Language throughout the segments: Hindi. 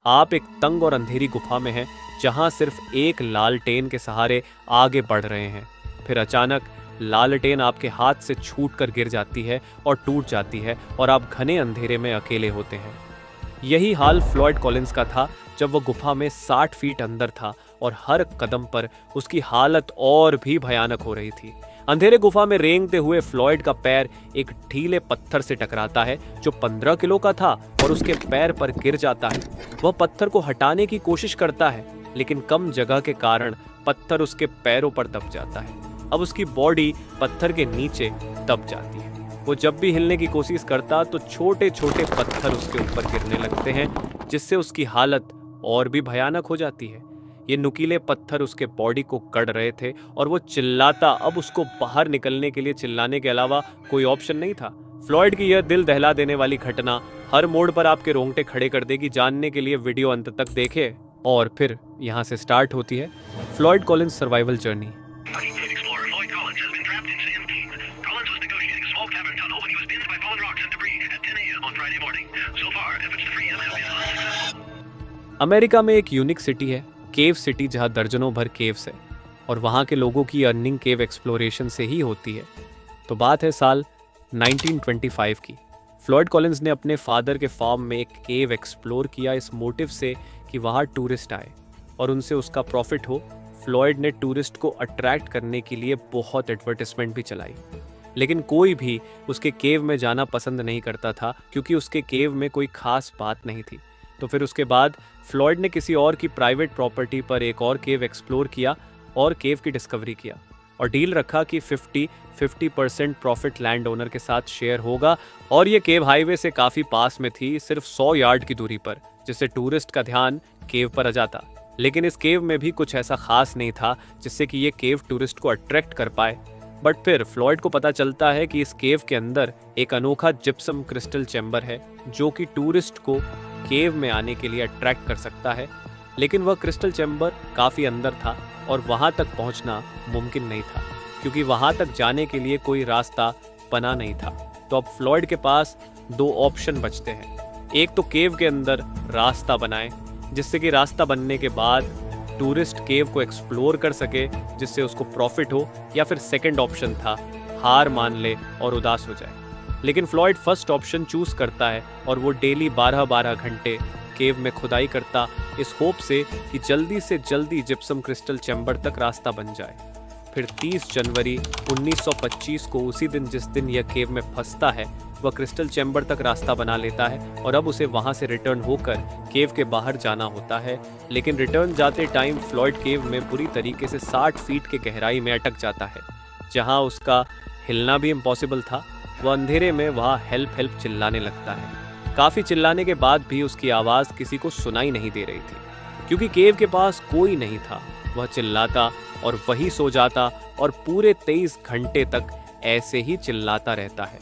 आप एक तंग और अंधेरी गुफा में हैं, जहां सिर्फ एक लालटेन के सहारे आगे बढ़ रहे हैं। फिर अचानक लालटेन आपके हाथ से छूटकर गिर जाती है और टूट जाती है और आप घने अंधेरे में अकेले होते हैं। यही हाल फ्लॉयड कॉलिंस का था जब वह गुफा में 60 फीट अंदर था और हर कदम पर उसकी हालत और भी भयानक हो रही थी। अंधेरे गुफा में रेंगते हुए फ्लॉयड का पैर एक ढीले पत्थर से टकराता है जो 15 किलो का था और उसके पैर पर गिर जाता है। वह पत्थर को हटाने की कोशिश करता है, लेकिन कम जगह के कारण पत्थर उसके पैरों पर दब जाता है। अब उसकी बॉडी पत्थर के नीचे दब जाती है। वो जब भी हिलने की कोशिश करता तो छोटे छोटे पत्थर उसके ऊपर गिरने लगते हैं, जिससे उसकी हालत और भी भयानक हो जाती है। ये नुकीले पत्थर उसके बॉडी को कड़ रहे थे और वो चिल्लाता। अब उसको बाहर निकलने के लिए चिल्लाने के अलावा कोई ऑप्शन नहीं था। फ्लॉयड की यह दिल दहला देने वाली घटना हर मोड़ पर आपके रोंगटे खड़े कर देगी। जानने के लिए वीडियो अंत तक देखें। और फिर यहाँ से स्टार्ट होती है Floyd Collins survival journey. America में एक यूनिक सिटी है, केव सिटी, जहां दर्जनों भर केव्स है और वहां के लोगों की अर्निंग केव एक्सप्लोरेशन से ही होती है। तो बात है साल 1925 की। फ्लॉयड कॉलिंस ने अपने फादर के फार्म में एक केव एक्सप्लोर किया इस मोटिव से कि वहां टूरिस्ट आए और उनसे उसका प्रॉफिट हो। फ्लॉयड ने टूरिस्ट को अट्रैक्ट करने के लिए बहुत एडवर्टाइजमेंट भी चलाई, लेकिन कोई भी उसके केव में जाना पसंद नहीं करता था क्योंकि उसके केव में कोई खास बात नहीं थी। तो फिर उसके बाद फ्लॉयड ने किसी और की प्राइवेट प्रॉपर्टी पर एक और केव एक्सप्लोर किया और केव की डिस्कवरी किया और डील रखा कि 50% प्रॉफिट लैंड ओनर के साथ शेयर होगा। और ये केव हाईवे से काफ़ी पास में थी, सिर्फ 100 यार्ड की दूरी पर, जिससे टूरिस्ट का ध्यान केव पर आ जाता। लेकिन इस केव में भी कुछ ऐसा खास नहीं था जिससे कि ये केव टूरिस्ट को अट्रैक्ट कर पाए। बट फिर फ्लॉयड को पता चलता है कि इस केव के अंदर एक अनोखा जिप्सम क्रिस्टल चैम्बर है जो कि टूरिस्ट को केव में आने के लिए अट्रैक्ट कर सकता है। लेकिन वह क्रिस्टल चैम्बर काफ़ी अंदर था और वहां तक पहुंचना मुमकिन नहीं था क्योंकि वहां तक जाने के लिए कोई रास्ता बना नहीं था। तो अब फ्लॉयड के पास 2 ऑप्शन बचते हैं। एक तो केव के अंदर रास्ता बनाए, जिससे कि रास्ता बनने के बाद टूरिस्ट केव को एक्सप्लोर कर सके, जिससे उसको प्रॉफिट हो, या फिर सेकंड ऑप्शन था हार मान ले और उदास हो जाए। लेकिन फ्लॉयड फर्स्ट ऑप्शन चूज करता है और वो डेली 12-12 घंटे केव में खुदाई करता इस होप से कि जल्दी से जल्दी जिप्सम क्रिस्टल चैम्बर तक रास्ता बन जाए। फिर 30 जनवरी 1925 को, उसी दिन जिस दिन यह केव में फंसता है, वह क्रिस्टल चैम्बर तक रास्ता बना लेता है और अब उसे वहां से रिटर्न होकर केव के बाहर जाना होता है। लेकिन रिटर्न जाते टाइम फ्लॉयड केव में बुरी तरीके से 60 फीट के गहराई में अटक जाता है, जहां उसका हिलना भी इम्पॉसिबल था। वह अंधेरे में वहां हेल्प हेल्प चिल्लाने लगता है। काफ़ी चिल्लाने के बाद भी उसकी आवाज़ किसी को सुनाई नहीं दे रही थी क्योंकि केव के पास कोई नहीं था। वह चिल्लाता और वही सो जाता और पूरे 23 घंटे तक ऐसे ही चिल्लाता रहता है।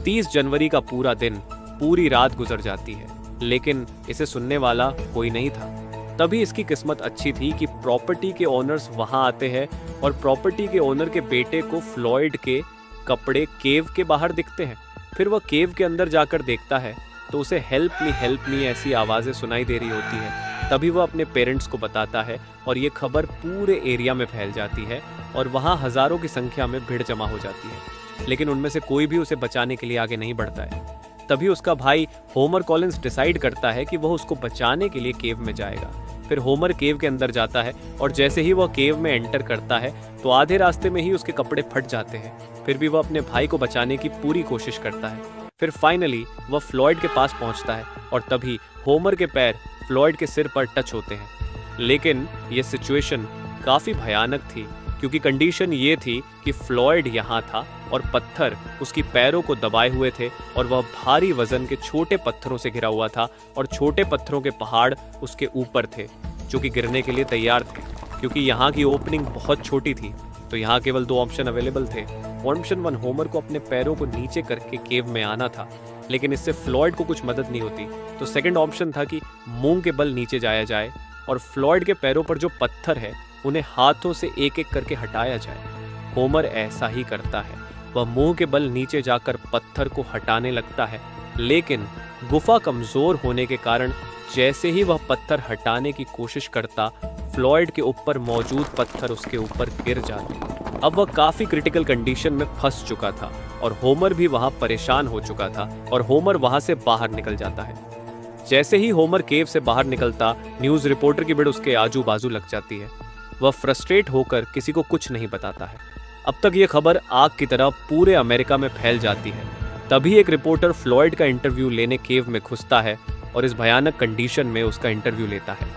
30 जनवरी का पूरा दिन, पूरी रात गुजर जाती है, लेकिन इसे सुनने वाला कोई नहीं था। तभी इसकी किस्मत अच्छी थी कि प्रॉपर्टी के ओनर्स वहां आते हैं और प्रॉपर्टी के ओनर के बेटे को फ्लॉयड के कपड़े केव के बाहर दिखते हैं। फिर वह केव के अंदर जाकर देखता है तो उसे हेल्प मी ऐसी आवाज़ें सुनाई दे रही होती है। तभी वह अपने पेरेंट्स को बताता है और ये खबर पूरे एरिया में फैल जाती है और वहाँ हज़ारों की संख्या में भीड़ जमा हो जाती है। लेकिन उनमें से कोई भी उसे बचाने के लिए आगे नहीं बढ़ता है। तभी उसका भाई होमर कॉलिंस डिसाइड करता है कि वह उसको बचाने के लिए केव में जाएगा। फिर होमर केव के अंदर जाता है और जैसे ही वह केव में एंटर करता है तो आधे रास्ते में ही उसके कपड़े फट जाते हैं। फिर भी वह अपने भाई को बचाने की पूरी कोशिश करता है। फिर फाइनली वह फ्लॉयड के पास पहुंचता है और तभी होमर के पैर फ्लॉयड के सिर पर टच होते हैं। लेकिन यह सिचुएशन काफ़ी भयानक थी क्योंकि कंडीशन ये थी कि फ्लॉयड यहाँ था और पत्थर उसकी पैरों को दबाए हुए थे और वह भारी वजन के छोटे पत्थरों से घिरा हुआ था और छोटे पत्थरों के पहाड़ उसके ऊपर थे जो कि गिरने के लिए तैयार थे। क्योंकि यहाँ की ओपनिंग बहुत छोटी थी तो यहाँ केवल 2 ऑप्शन अवेलेबल थे। ऑप्शन 1 होमर को अपने पैरों को नीचे करके केव में आना था, लेकिन इससे फ्लॉयड को कुछ मदद नहीं होती। तो सेकंड ऑप्शन था कि मुंह के बल नीचे जाया जाए और फ्लॉयड के पैरों पर जो पत्थर है उन्हें हाथों से एक एक करके हटाया जाए। होमर ऐसा ही करता है। वह मुंह के बल नीचे जाकर पत्थर को हटाने लगता है, लेकिन गुफा कमजोर होने के कारण जैसे ही वह पत्थर हटाने की कोशिश करता, फ्लॉयड के ऊपर मौजूद पत्थर उसके ऊपर गिर जाते। अब वह काफी क्रिटिकल कंडीशन में फंस चुका था और होमर भी वहां परेशान हो चुका था और होमर वहां से बाहर निकल जाता है। जैसे ही होमर केव से बाहर निकलता, न्यूज रिपोर्टर की भीड़ उसके आजू बाजू लग जाती है। वह फ्रस्ट्रेट होकर किसी को कुछ नहीं बताता है। अब तक ये खबर आग की तरह पूरे अमेरिका में फैल जाती है। तभी एक रिपोर्टर फ्लॉयड का इंटरव्यू लेने केव में घुसता है और इस भयानक कंडीशन में उसका इंटरव्यू लेता है,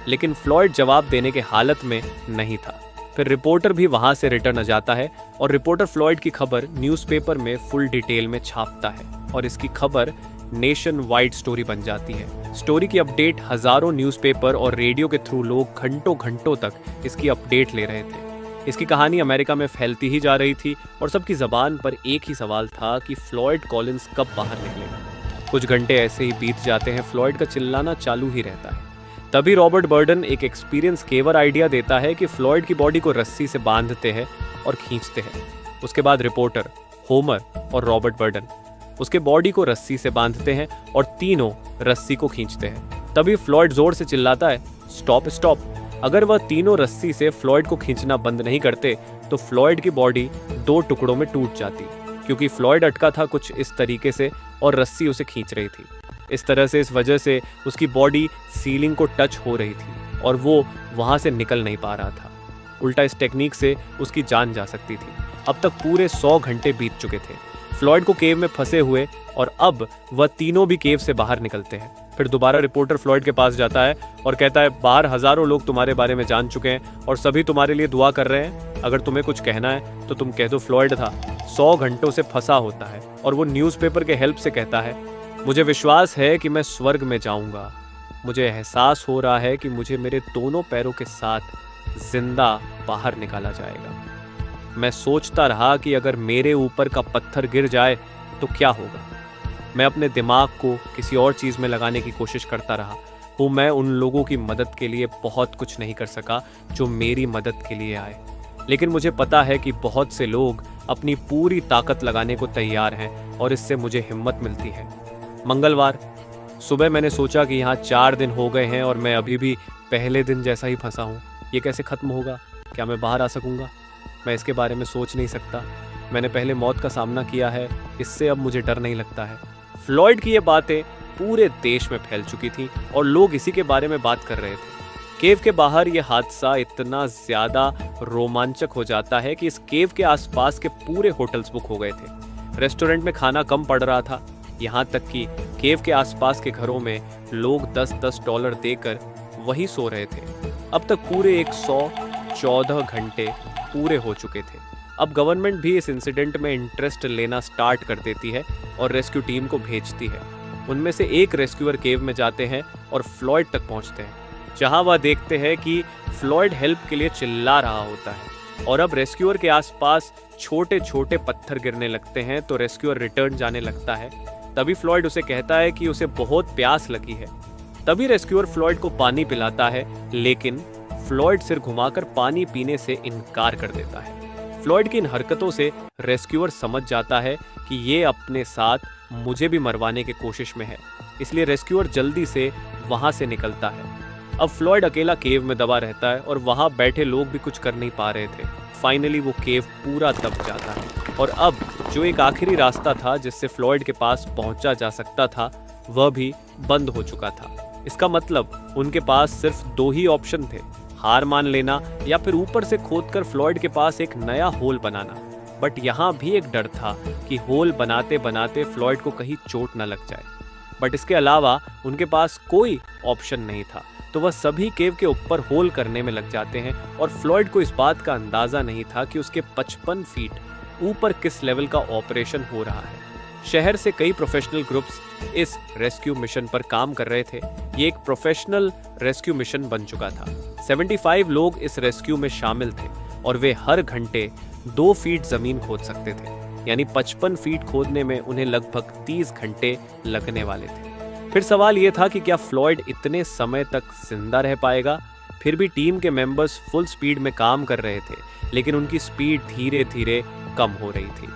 लेकिन फ्लॉयड जवाब देने के हालत में नहीं था। फिर रिपोर्टर भी वहां से रिटर्न आ जाता है और रिपोर्टर फ्लॉयड की खबर न्यूज़पेपर में फुल डिटेल में छापता है और इसकी खबर नेशन वाइड स्टोरी बन जाती है। स्टोरी की अपडेट हजारों न्यूज़पेपर और रेडियो के थ्रू लोग घंटों घंटों तक इसकी अपडेट ले रहे थे। इसकी कहानी अमेरिका में फैलती ही जा रही थी और सबकी जबान पर एक ही सवाल था कि फ्लॉयड कॉलिंस कब बाहर निकलेगा। कुछ घंटे ऐसे ही बीत जाते हैं, फ्लॉयड का चिल्लाना चालू ही रहता है। तभी रॉबर्ट बर्डन एक एक्सपीरियंस केवर आइडिया देता है कि फ्लॉयड की बॉडी को रस्सी से बांधते हैं और खींचते हैं। उसके बाद रिपोर्टर, होमर और रॉबर्ट बर्डन उसके बॉडी को रस्सी से बांधते हैं और तीनों रस्सी को खींचते हैं। तभी फ्लॉयड जोर से चिल्लाता है, स्टॉप स्टॉप। अगर वह तीनों रस्सी से फ्लॉयड को खींचना बंद नहीं करते तो फ्लॉयड की बॉडी 2 टुकड़ों में टूट जाती, क्योंकि फ्लॉयड अटका था कुछ इस तरीके से और रस्सी उसे खींच रही थी। इस तरह से इस वजह से उसकी बॉडी सीलिंग को टच हो रही थी और वो वहां से निकल नहीं पा रहा था। उल्टा इस टेक्निक से उसकी जान जा सकती थी। अब तक पूरे 100 घंटे बीत चुके थे फ्लॉयड को केव में फंसे हुए और अब वह तीनों भी केव से बाहर निकलते हैं। फिर दोबारा रिपोर्टर फ्लॉयड के पास जाता है और कहता है, बाहर हजारों लोग तुम्हारे बारे में जान चुके हैं और सभी तुम्हारे लिए दुआ कर रहे हैं। अगर तुम्हें कुछ कहना है तो तुम कह दो फ्लॉयड था 100 घंटों से फंसा होता है। और वो न्यूज़पेपर के हेल्प से कहता है, मुझे विश्वास है कि मैं स्वर्ग में जाऊंगा। मुझे एहसास हो रहा है कि मुझे मेरे दोनों पैरों के साथ जिंदा बाहर निकाला जाएगा। मैं सोचता रहा कि अगर मेरे ऊपर का पत्थर गिर जाए तो क्या होगा। मैं अपने दिमाग को किसी और चीज़ में लगाने की कोशिश करता रहा हूँ। मैं उन लोगों की मदद के लिए बहुत कुछ नहीं कर सका जो मेरी मदद के लिए आए, लेकिन मुझे पता है कि बहुत से लोग अपनी पूरी ताकत लगाने को तैयार हैं और इससे मुझे हिम्मत मिलती है। मंगलवार सुबह मैंने सोचा कि यहाँ 4 दिन हो गए हैं और मैं अभी भी पहले दिन जैसा ही फंसा हूँ। ये कैसे ख़त्म होगा? क्या मैं बाहर आ सकूँगा? मैं इसके बारे में सोच नहीं सकता। मैंने पहले मौत का सामना किया है, इससे अब मुझे डर नहीं लगता है। फ्लॉयड की ये बातें पूरे देश में फैल चुकी थी और लोग इसी के बारे में बात कर रहे थे। केव के बाहर ये हादसा इतना ज़्यादा रोमांचक हो जाता है कि इस केव के आसपास के पूरे होटल्स बुक हो गए थे। रेस्टोरेंट में खाना कम पड़ रहा था, यहाँ तक कि केव के आसपास के घरों में लोग $10 देकर वही सो रहे थे। अब तक पूरे 114 घंटे पूरे हो चुके थे। अब गवर्नमेंट भी इस इंसिडेंट में इंटरेस्ट लेना स्टार्ट कर देती है और रेस्क्यू टीम को भेजती है। उनमें से एक रेस्क्यूअर केव में जाते हैं और फ्लॉयड तक पहुंचते हैं, जहां वह देखते हैं कि फ्लॉयड हेल्प के लिए चिल्ला रहा होता है और अब रेस्क्यूअर के आसपास छोटे छोटे पत्थर गिरने लगते हैं तो रेस्क्यूअर रिटर्न जाने लगता है। तभी फ्लॉयड उसे कहता है कि उसे बहुत प्यास लगी है। तभी रेस्क्यूअर फ्लॉयड को पानी पिलाता है, लेकिन फ्लॉयड सिर घुमाकर पानी पीने से इनकार कर देता है। फ्लॉयड की इन हरकतों से रेस्क्यूअर समझ जाता है कि ये अपने साथ मुझे भी मरवाने की कोशिश में है, इसलिए रेस्क्यूअर जल्दी से वहां से निकलता है। अब फ्लॉयड अकेला केव में दबा रहता है और वहां बैठे लोग भी कुछ कर नहीं पा रहे थे। फाइनली वो केव पूरा दब जाता है और अब जो एक आखिरी रास्ता था जिससे फ्लॉयड के पास पहुंचा जा सकता था, वह भी बंद हो चुका था। इसका मतलब उनके पास सिर्फ 2 ही ऑप्शन थे, हार मान लेना या फिर ऊपर से खोदकर फ्लॉयड के पास एक नया होल बनाना। बट यहाँ भी एक डर था कि होल बनाते बनाते फ्लॉयड को कहीं चोट न लग जाए। बट इसके अलावा उनके पास कोई ऑप्शन नहीं था, तो वह सभी केव के ऊपर होल करने में लग जाते हैं और फ्लॉयड को इस बात का अंदाजा नहीं था कि उसके 55 फीट ऊपर किस लेवल का ऑपरेशन हो रहा है। शहर से कई प्रोफेशनल ग्रुप्स इस रेस्क्यू मिशन पर काम कर रहे थे। ये एक प्रोफेशनल रेस्क्यू मिशन बन चुका था। 75 लोग इस रेस्क्यू में शामिल थे और वे हर घंटे 2 फीट जमीन खोद सकते थे, यानी 55 फीट खोदने में उन्हें लगभग 30 घंटे लगने वाले थे। फिर सवाल ये था कि क्या फ्लॉयड इतने समय तक जिंदा रह पाएगा। फिर भी टीम के मेंबर्स फुल स्पीड में काम कर रहे थे, लेकिन उनकी स्पीड धीरे धीरे कम हो रही थी।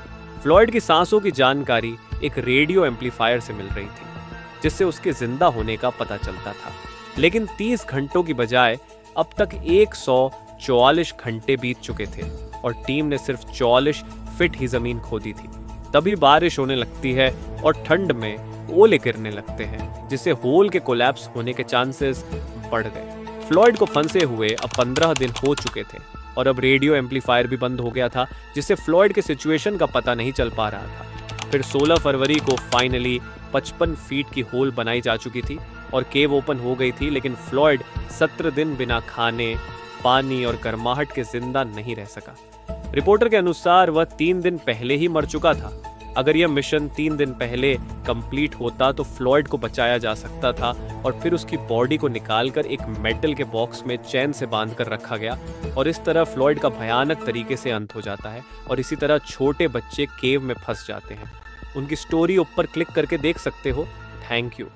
फ्लॉयड की सांसों की जानकारी एक रेडियो एम्पलीफायर से मिल रही थी। जिससे उसके जिंदा होने का पता चलता था। लेकिन 30 घंटों की बजाय अब तक 144 घंटे बीत चुके थे और टीम ने सिर्फ 44 फीट ही जमीन खोदी थी। तभी बारिश होने लगती है और ठंड में ओले गिरने लगते हैं, जिससे होल के कोलैप्स होने के चांसेस बढ़ गए। फ्लॉयड को फंसे हुए अब 15 दिन हो चुके थे और अब रेडियो एम्पलीफायर भी बंद हो गया था, जिससे फ्लॉयड के सिचुएशन का पता नहीं चल पा रहा था। फिर 16 फरवरी को फाइनली 55 फीट की होल बनाई जा चुकी थी और केव ओपन हो गई थी, लेकिन फ्लॉयड 17 दिन बिना खाने, पानी और गर्माहट के जिंदा नहीं रह सका। रिपोर्टर के अनुसार वह 3 दिन पहले ही मर चुका था। अगर यह मिशन 3 दिन पहले कंप्लीट होता तो फ्लॉयड को बचाया जा सकता था और फिर उसकी बॉडी को निकालकर एक मेटल के बॉक्स में चैन से बांध कर रखा गया और इस तरह फ्लॉयड का भयानक तरीके से अंत हो जाता है और इसी तरह छोटे बच्चे केव में फंस जाते हैं। उनकी स्टोरी ऊपर क्लिक करके देख सकते हो। Thank you.